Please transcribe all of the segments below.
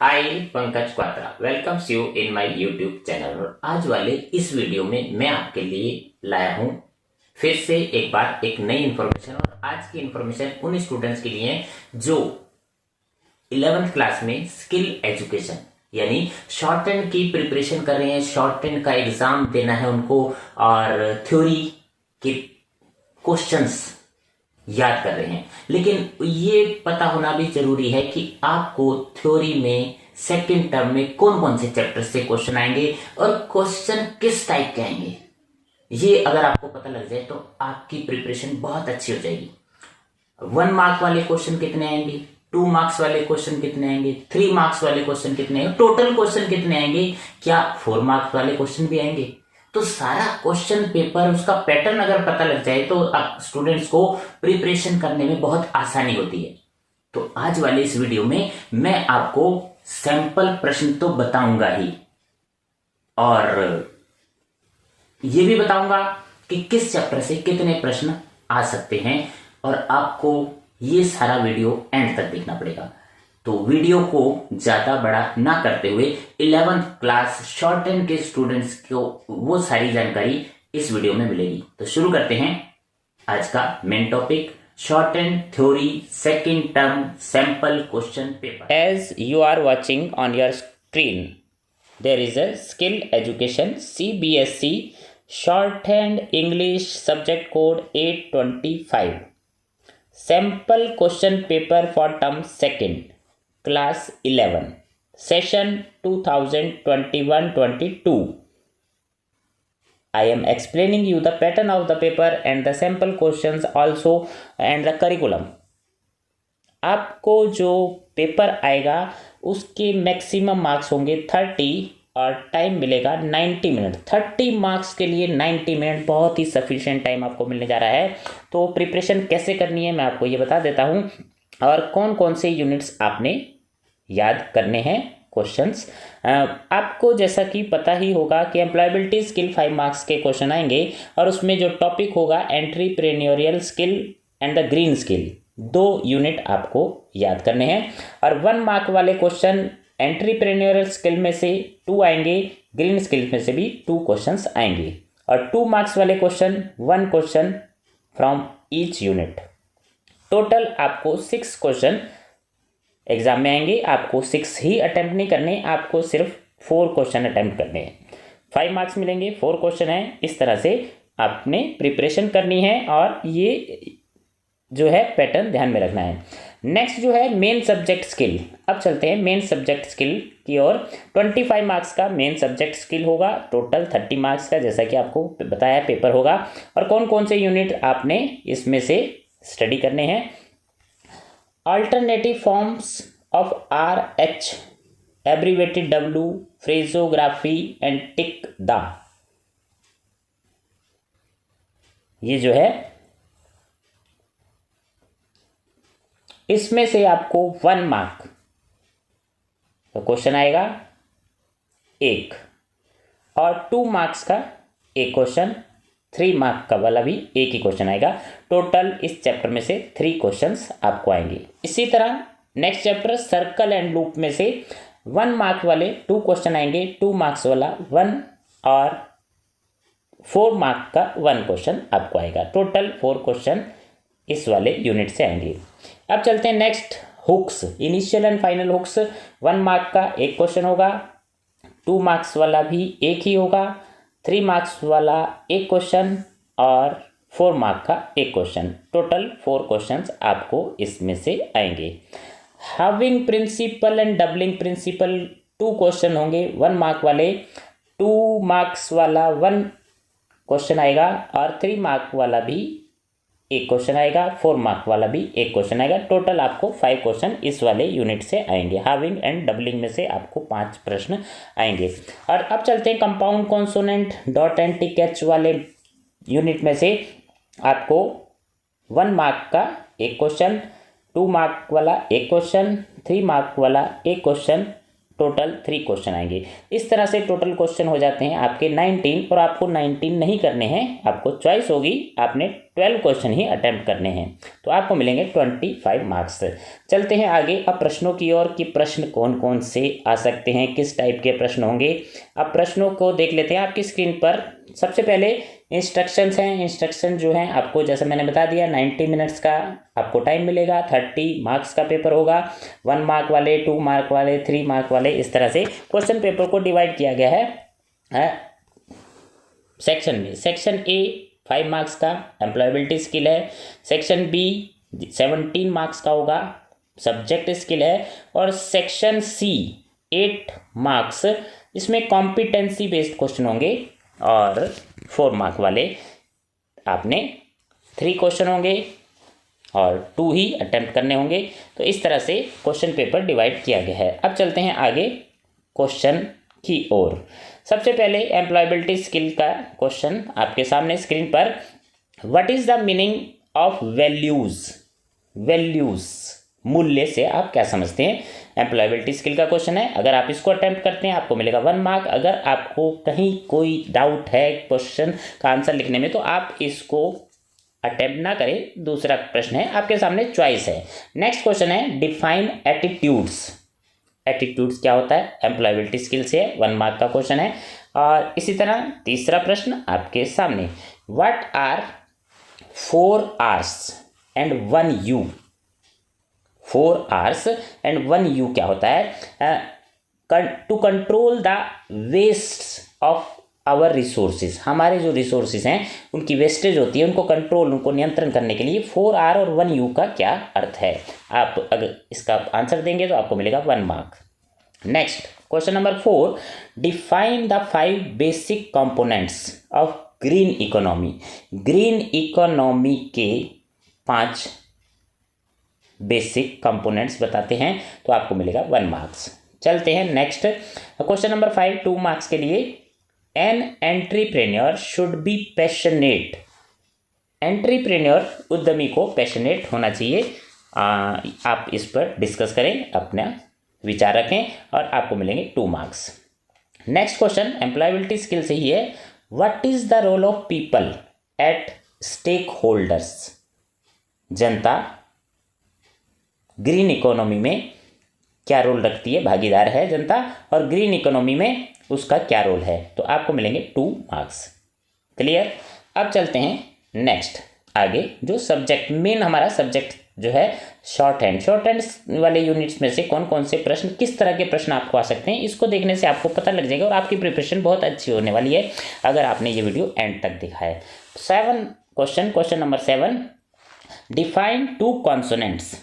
I Pankaj Kwatra welcomes you in my YouTube channel. और आज वाले इस वीडियो में मैं आपके लिए लाया हूं फिर से एक बार एक नई इंफॉर्मेशन। और आज की इंफॉर्मेशन उन स्टूडेंट्स के लिए जो 11th क्लास में स्किल एजुकेशन यानी शॉर्ट हैंड की प्रिपरेशन कर रहे हैं, शॉर्ट हैंड का एग्जाम देना है उनको और थ्योरी के क्वेश्चंस याद कर रहे हैं। लेकिन ये पता होना भी जरूरी है कि आपको थ्योरी में सेकंड टर्म में कौन कौन से चैप्टर से क्वेश्चन आएंगे और क्वेश्चन किस टाइप के आएंगे। ये अगर आपको पता लग जाए तो आपकी प्रिपरेशन बहुत अच्छी हो जाएगी। 1 मार्क वाले क्वेश्चन कितने आएंगे, 2 मार्क्स वाले क्वेश्चन कितने आएंगे, 3 मार्क्स वाले क्वेश्चन कितने आएंगे, टोटल क्वेश्चन कितने आएंगे, क्या 4 मार्क्स वाले क्वेश्चन भी आएंगे। तो सारा क्वेश्चन पेपर उसका पैटर्न अगर पता लग जाए तो स्टूडेंट्स को प्रिपरेशन करने में बहुत आसानी होती है। तो आज वाले इस वीडियो में मैं आपको सैंपल प्रश्न तो बताऊंगा ही और ये भी बताऊंगा कि किस चैप्टर से कितने प्रश्न आ सकते हैं और आपको ये सारा वीडियो एंड तक देखना पड़ेगा। तो वीडियो को ज्यादा बड़ा ना करते हुए 11th क्लास शॉर्ट हैंड के स्टूडेंट्स को वो सारी जानकारी इस वीडियो में मिलेगी। तो शुरू करते हैं आज का main topic, shorthand theory second term sample question paper. As you are watching on your screen there is a skill education CBSE shorthand English subject code 825 sample question paper for term second class 11 session 2021-22. I am explaining you the pattern of the paper and the sample questions also and the curriculum. आपको जो paper आएगा उसके maximum marks होंगे 30 और time मिलेगा 90 minute. 30 marks के लिए 90 minute बहुत ही सफिशिएंट टाइम आपको मिलने जा रहा है। तो प्रिपरेशन कैसे करनी है मैं आपको ये बता देता हूँ और कौन कौन से यूनिट्स आपने याद करने हैं क्वेश्चंस। आपको जैसा कि पता ही होगा कि एम्प्लॉयबिलिटी स्किल 5 मार्क्स के क्वेश्चन आएंगे और उसमें जो टॉपिक होगा entrepreneurial skill and the green skill, 2 unit आपको याद करने हैं। और 1 मार्क वाले क्वेश्चन एंटरप्रेन्योरियल स्किल में से 2 आएंगे, ग्रीन स्किल में से भी 2 क्वेश्चंस आएंगे और 2 मार्क्स वाले question 1 question from each unit. Total आपको 6 क्वेश्चन एग्जाम में आएंगे। आपको 6 ही अटेम्प्ट नहीं करने, आपको सिर्फ 4 क्वेश्चन अटेम्प्ट करने हैं। 5 मार्क्स मिलेंगे, 4 क्वेश्चन हैं। इस तरह से आपने प्रिपरेशन करनी है और ये जो है पैटर्न ध्यान में रखना है। नेक्स्ट जो है मेन सब्जेक्ट स्किल। अब चलते हैं मेन सब्जेक्ट स्किल की ओर। 25 मार्क्स का मेन सब्जेक्ट स्किल होगा, टोटल 30 मार्क्स का जैसा कि आपको बताया पेपर होगा। और कौन कौन से यूनिट आपने इसमें से स्टडी करने हैं। Alternative forms of RH, abbreviated W, phraseography and tick the, ये जो है इसमें से आपको 1 मार्क का क्वेश्चन आएगा 1 और 2 मार्क्स का एक क्वेश्चन, 3 मार्क का वाला भी एक ही क्वेश्चन आएगा। टोटल इस चैप्टर में से 3 क्वेश्चंस आपको आएंगे। इसी तरह next chapter circle and loop में से 1 मार्क वाले 2 क्वेश्चन आएंगे, 2 मार्क्स वाला 1 और 4 मार्क का 1 क्वेश्चन आपको आएगा। टोटल 4 क्वेश्चन इस वाले यूनिट से आएंगे। अब चलते हैं next hooks, initial and final hooks. 1 mark का एक क्वेश्चन होगा, 2 मार्क्स वाला भी एक ही होगा, 3 मार्क्स वाला एक क्वेश्चन और 4 मार्क का एक क्वेश्चन। टोटल 4 क्वेश्चंस आपको इसमें से आएंगे। Halving principle and doubling principle 2 question होंगे 1 मार्क वाले, 2 मार्क्स वाला 1 क्वेश्चन आएगा और 3 मार्क वाला भी एक क्वेश्चन आएगा, 4 मार्क वाला भी एक क्वेश्चन आएगा। टोटल आपको 5 क्वेश्चन इस वाले यूनिट से आएंगे। हाविंग एंड डबलिंग में से आपको 5 प्रश्न आएंगे। और अब चलते हैं compound consonant dot and tick H वाले यूनिट में से आपको 1 मार्क का एक क्वेश्चन, 2 मार्क वाला एक क्वेश्चन, 3 मार्क वाला एक क्वेश्चन, टोटल 3 क्वेश्चन आएंगे। इस तरह से टोटल क्वेश्चन हो जाते हैं आपके 19 और आपको 19 नहीं करने हैं, आपको चॉइस होगी, आपने 12 क्वेश्चन ही अटेम्प्ट करने हैं, तो आपको मिलेंगे 25 मार्क्स। चलते हैं आगे अब प्रश्नों की ओर कि प्रश्न कौन कौन से आ सकते हैं, किस टाइप के प्रश्न होंगे। अब प्रश्नों को देख लेते हैं आपकी स्क्रीन पर। सबसे पहले इंस्ट्रक्शंस हैं। इंस्ट्रक्शन जो हैं आपको जैसे मैंने बता दिया 90 मिनट्स का आपको टाइम मिलेगा, 30 मार्क्स का पेपर होगा, 1 मार्क वाले, 2 मार्क वाले, 3 मार्क वाले, इस तरह से क्वेश्चन पेपर को डिवाइड किया गया है सेक्शन में। सेक्शन ए 5 मार्क्स का एम्प्लॉयबिलिटी स्किल है, सेक्शन बी 17 मार्क्स का होगा, सब्जेक्ट स्किल है, और सेक्शन सी 8 मार्क्स, इसमें कॉम्पिटेंसी बेस्ड क्वेश्चन होंगे, और 4 मार्क वाले आपने 3 क्वेश्चन होंगे और 2 ही अटेम्प्ट करने होंगे। तो इस तरह से क्वेश्चन पेपर डिवाइड किया गया है। अब चलते हैं आगे क्वेश्चन की ओर। सबसे पहले एम्प्लॉयबिलिटी स्किल का क्वेश्चन आपके सामने स्क्रीन पर। What is the meaning of values? Values मूल्य से आप क्या समझते हैं? एम्प्लॉयबिलिटी स्किल का क्वेश्चन है। अगर आप इसको अटेम्प्ट करते हैं आपको मिलेगा 1 मार्क। अगर आपको कहीं कोई डाउट है क्वेश्चन का आंसर लिखने में तो आप इसको अटेम्प्ट ना करें, दूसरा प्रश्न है आपके सामने, चॉइस है। नेक्स्ट क्वेश्चन है डिफाइन एटीट्यूड्स। एटीट्यूड्स क्या होता है? एम्प्लॉयबिलिटी स्किल से 1 मार्क का क्वेश्चन है। और इसी तरह तीसरा प्रश्न आपके सामने, what are 4 R's and 1 U? 4 R's and 1 U क्या होता है? To control the waste of our resources. हमारे जो रिसोर्सेज हैं उनकी वेस्टेज होती है, उनको कंट्रोल, उनको नियंत्रण करने के लिए 4 R और 1 U का क्या अर्थ है? आप अगर इसका आंसर देंगे तो आपको मिलेगा 1 mark. Next question number 4, define the 5 basic components of green economy. Green economy के 5 बेसिक कंपोनेंट्स बताते हैं तो आपको मिलेगा 1 मार्क्स। चलते हैं नेक्स्ट क्वेश्चन नंबर 5, 2 मार्क्स के लिए। An entrepreneur should be passionate. Entrepreneur उद्यमी को पैशनेट होना चाहिए। आप इस पर डिस्कस करें, अपना विचार रखें और आपको मिलेंगे 2 marks. Next question employability skill से ही है। What is the role of people at stakeholders? जनता ग्रीन इकोनॉमी में क्या रोल रखती है? भागीदार है जनता, और ग्रीन इकोनॉमी में उसका क्या रोल है? तो आपको मिलेंगे 2 मार्क्स। क्लियर? अब चलते हैं नेक्स्ट आगे, जो सब्जेक्ट मेन हमारा सब्जेक्ट जो है शॉर्ट हैंड। शॉर्ट हैंड वाले यूनिट्स में से कौन कौन से प्रश्न, किस तरह के प्रश्न आपको आ सकते हैं, इसको देखने से आपको पता लग जाएगा और आपकी प्रिपरेशन बहुत अच्छी होने वाली है अगर आपने ये वीडियो एंड तक देखा है। 7 question number 7, define 2 consonants.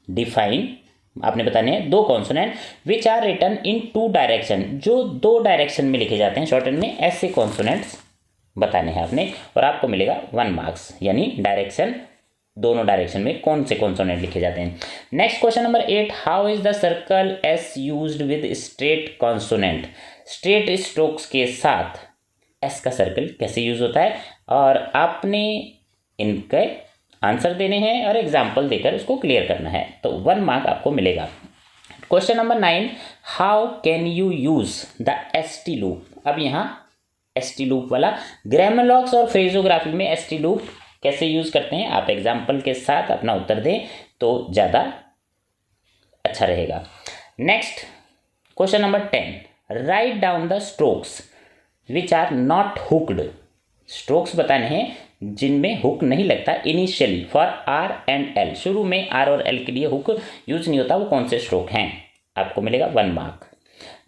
Define आपने बताने हैं 2 consonant which are written in 2 direction, जो 2 डायरेक्शन में लिखे जाते हैं शॉर्ट हैंड में, ऐसे कॉन्सोनेंट्स बताने हैं आपने और आपको मिलेगा 1 मार्क्स। यानी डायरेक्शन, दोनों डायरेक्शन में कौन से कॉन्सोनेंट लिखे जाते हैं। Next question number 8, how is the circle S used with straight consonant. Straight strokes के साथ एस का सर्कल कैसे यूज होता है, और आपने इनके आंसर देने हैं और एग्जाम्पल देकर इसको क्लियर करना है, तो 1 मार्क आपको मिलेगा। Question number 9, how can you use the ST loop. अब यहाँ एसटी लूप वाला ग्रामरलॉक्स और फ्रेजोग्राफी में एसटी लूप कैसे यूज करते हैं, आप एग्जाम्पल के साथ अपना उत्तर दें तो ज़्यादा अच्छा रहेगा। Next question number 10, write down the strokes which are not hooked. Strokes बताने हैं जिनमें हुक नहीं लगता initially for R and L. शुरू में आर और एल के लिए हुक यूज नहीं होता, वो कौन से स्ट्रोक हैं? आपको मिलेगा 1 mark.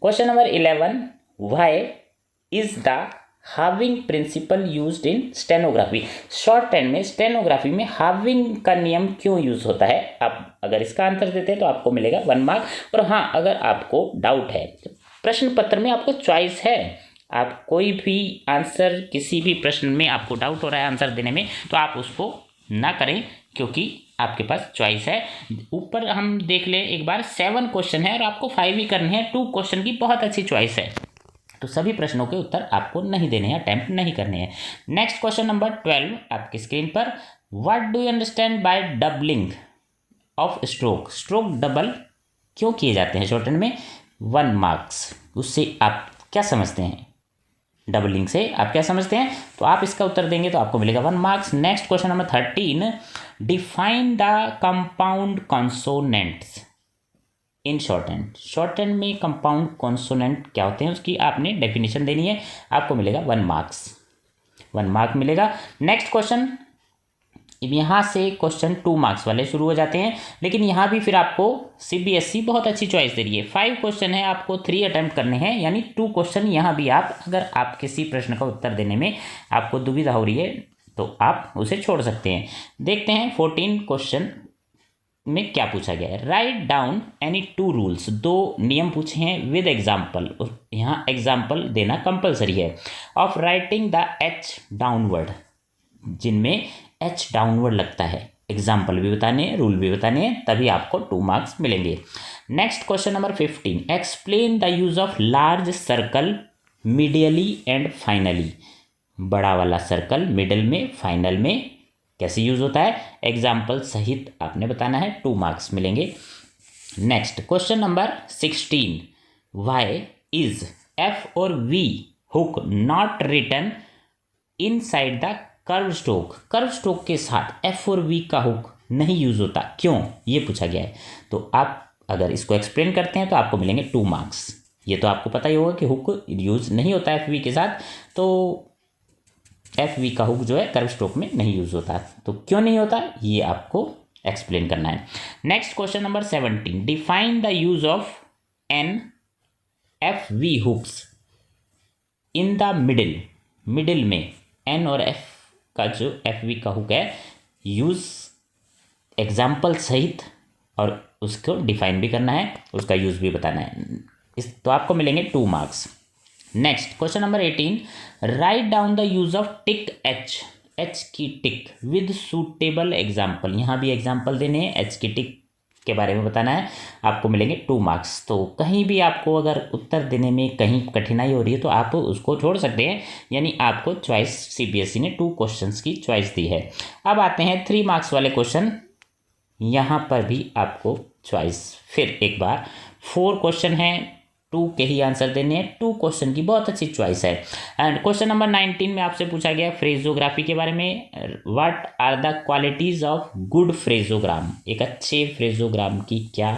Question number 11, why is the halving principle used in stenography. Shorthand में स्टेनोग्राफी में हाविंग का नियम क्यों यूज होता है? आप अगर इसका आंसर देते हैं तो आपको मिलेगा 1 मार्क। और हाँ, अगर आपको डाउट है, प्रश्न पत्र में आपको चॉइस है, आप कोई भी आंसर, किसी भी प्रश्न में आपको डाउट हो रहा है आंसर देने में तो आप उसको ना करें, क्योंकि आपके पास चॉइस है। ऊपर हम देख ले एक बार, 7 क्वेश्चन है और आपको 5 ही करने हैं। 2 क्वेश्चन की बहुत अच्छी चॉइस है, तो सभी प्रश्नों के उत्तर आपको नहीं देने हैं, अटेम्प्ट नहीं करने हैं। नेक्स्ट क्वेश्चन नंबर 12 आपकी स्क्रीन पर, what do you understand by doubling of stroke. Stroke double क्यों किए जाते हैं शॉर्ट हैंड में, 1 मार्क्स, उससे आप क्या समझते हैं? डबलिंग से आप क्या समझते हैं? तो आप इसका उत्तर देंगे तो आपको मिलेगा 1 marks. Next question number 13, define the compound consonants in short hand. Short hand में कंपाउंड कॉन्सोनेंट क्या होते हैं उसकी आपने डेफिनेशन देनी है, आपको मिलेगा 1 मार्क्स, 1 मार्क मिलेगा। नेक्स्ट क्वेश्चन, यहाँ से क्वेश्चन 2 मार्क्स वाले शुरू हो जाते हैं, लेकिन यहाँ भी फिर आपको सीबीएसई बहुत अच्छी चॉइस दे रही है। 5 क्वेश्चन है, आपको 3 अटेम्प्ट करने हैं, यानी 2 क्वेश्चन यहाँ भी आप, अगर आप किसी प्रश्न का उत्तर देने में आपको दुविधा हो रही है तो आप उसे छोड़ सकते हैं। देखते हैं 14 क्वेश्चन में क्या पूछा गया है। राइट डाउन एनी 2 रूल्स, 2 नियम पूछे हैं विद एग्जाम्पल, यहाँ एग्जाम्पल देना कंपलसरी है, of writing the H downward, जिनमें एच डाउनवर्ड लगता है। एग्जाम्पल भी बताने हैं, रूल भी बताने हैं, तभी आपको 2 मार्क्स मिलेंगे। Next question number 15, explain the use of large circle medially and finally. बड़ा वाला सर्कल मिडल में, फाइनल में कैसे यूज होता है, एग्जाम्पल सहित आपने बताना है, 2 मार्क्स मिलेंगे। Next question number 16, why is F or V hook not written inside the curve stroke. Curve stroke के साथ एफ और वी का हुक नहीं यूज होता, क्यों, ये पूछा गया है। तो आप अगर इसको एक्सप्लेन करते हैं तो आपको मिलेंगे 2 मार्क्स। ये तो आपको पता ही होगा कि हुक यूज नहीं होता एफ वी के साथ, तो एफ वी का हुक जो है कर्व स्ट्रोक में नहीं यूज होता, तो क्यों नहीं होता ये आपको एक्सप्लेन करना है। Next question number 17, define the use of N F V hooks in the middle. Middle में एन और एफ का जो एफ वी का हुक है यूज एग्जाम्पल सहित, और उसको डिफाइन भी करना है, उसका यूज भी बताना है, इस तो आपको मिलेंगे 2 marks. Next question number 18, right down the use of tick H, H की टिक विद सूटेबल एग्जाम्पल। यहाँ भी एग्जाम्पल देने हैं, एच की टिक के बारे में बताना है, आपको मिलेंगे 2 मार्क्स। तो कहीं भी आपको अगर उत्तर देने में कहीं कठिनाई हो रही है तो आप उसको छोड़ सकते हैं, यानी आपको चॉइस सीबीएसई ने 2 क्वेश्चंस की चॉइस दी है। अब आते हैं 3 मार्क्स वाले क्वेश्चन, यहाँ पर भी आपको चॉइस फिर एक बार 4 क्वेश्चन हैं, 2 के ही आंसर देने हैं, 2 क्वेश्चन की बहुत अच्छी चॉइस है। एंड क्वेश्चन नंबर 19 में आपसे पूछा गया फ्रेजोग्राफी के बारे में, what are the qualities of good phraseogram. एक अच्छे फ्रेजोग्राम की क्या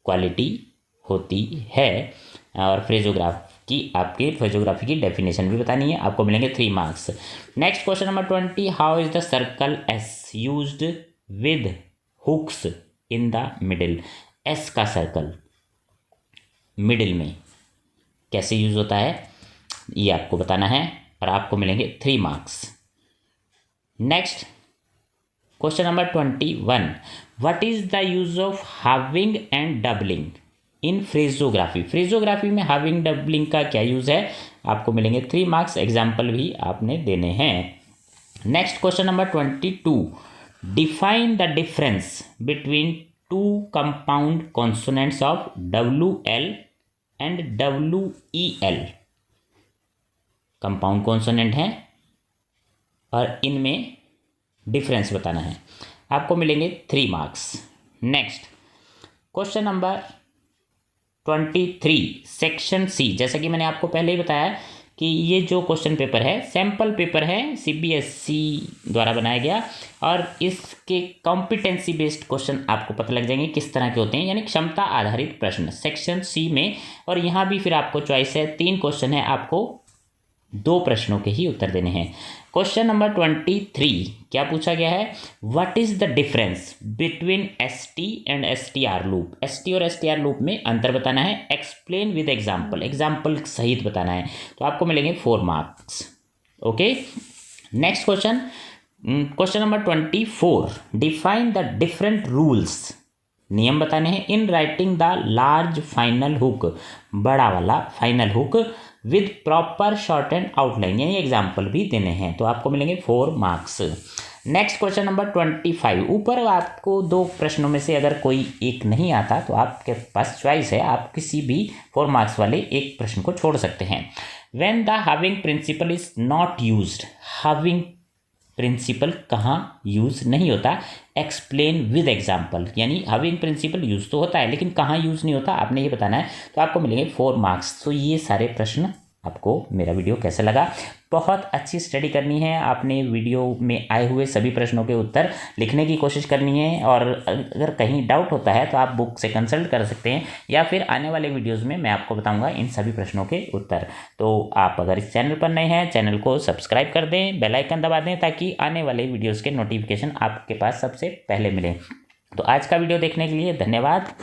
क्वालिटी होती है, और फ्रेजोग्राफी की डेफिनेशन भी बतानी है, आपको मिलेंगे 3 marks. Next question number 20, how is the circle S used with hooks in the middle. S का सर्कल मिडिल में कैसे यूज होता है ये आपको बताना है, और आपको मिलेंगे 3 marks. Next question number 21, what is the use of having and doubling इन फ्रेजोग्राफी। फ्रेजोग्राफी में हाविंग डबलिंग का क्या यूज है, आपको मिलेंगे 3 मार्क्स, एग्जाम्पल भी आपने देने हैं। Next question number 22, define the difference between 2 compound consonants of WL and WEL। Compound consonant हैं और इनमें डिफरेंस बताना है, आपको मिलेंगे 3 marks. Next question number 23, section C. जैसा कि मैंने आपको पहले ही बताया कि ये जो क्वेश्चन पेपर है सैम्पल पेपर है, सीबीएसई द्वारा बनाया गया, और इसके कॉम्पिटेंसी बेस्ड क्वेश्चन आपको पता लग जाएंगे किस तरह के होते हैं, यानी क्षमता आधारित प्रश्न सेक्शन सी में। और यहाँ भी फिर आपको चॉइस है, 3 क्वेश्चन है, आपको 2 प्रश्नों के ही उत्तर देने हैं। क्वेश्चन नंबर 23 क्या पूछा गया है, what is the difference between ST and STR loop. ST और एसटीआर लूप में अंतर बताना है, एक्सप्लेन विद एग्जाम्पल, एग्जाम्पल सहित बताना है, तो आपको मिलेंगे 4 marks. Okay, next question, question number 24, define the different rules, नियम बताने हैं, in writing the large final hook, बड़ा वाला final hook with proper short and outline, यानी एग्जाम्पल भी देने हैं, तो आपको मिलेंगे 4 मार्क्स। नेक्स्ट क्वेश्चन नंबर 25, ऊपर आपको 2 प्रश्नों में से अगर कोई एक नहीं आता तो आपके पास चॉइस है, आप किसी भी 4 मार्क्स वाले एक प्रश्न को छोड़ सकते हैं। When the halving principle is not used, halving principle कहाँ यूज़ नहीं होता, एक्सप्लेन विद एग्जाम्पल, यानी हैविंग प्रिंसिपल यूज़ तो होता है लेकिन कहाँ यूज़ नहीं होता आपने ये बताना है। तो आपको मिलेंगे 4 मार्क्स। तो ये सारे प्रश्न, आपको मेरा वीडियो कैसा लगा, बहुत अच्छी स्टडी करनी है आपने, वीडियो में आए हुए सभी प्रश्नों के उत्तर लिखने की कोशिश करनी है, और अगर कहीं डाउट होता है तो आप बुक से कंसल्ट कर सकते हैं, या फिर आने वाले वीडियोस में मैं आपको बताऊंगा इन सभी प्रश्नों के उत्तर। तो आप अगर इस चैनल पर नए हैं, चैनल को सब्सक्राइब कर दें, बेल आइकन दबा दें, ताकि आने वाले वीडियोज़ के नोटिफिकेशन आपके पास सबसे पहले मिले। तो आज का वीडियो देखने के लिए धन्यवाद।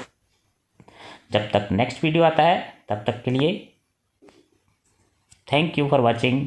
जब तक नेक्स्ट वीडियो आता है तब तक के लिए थैंक यू फॉर वॉचिंग।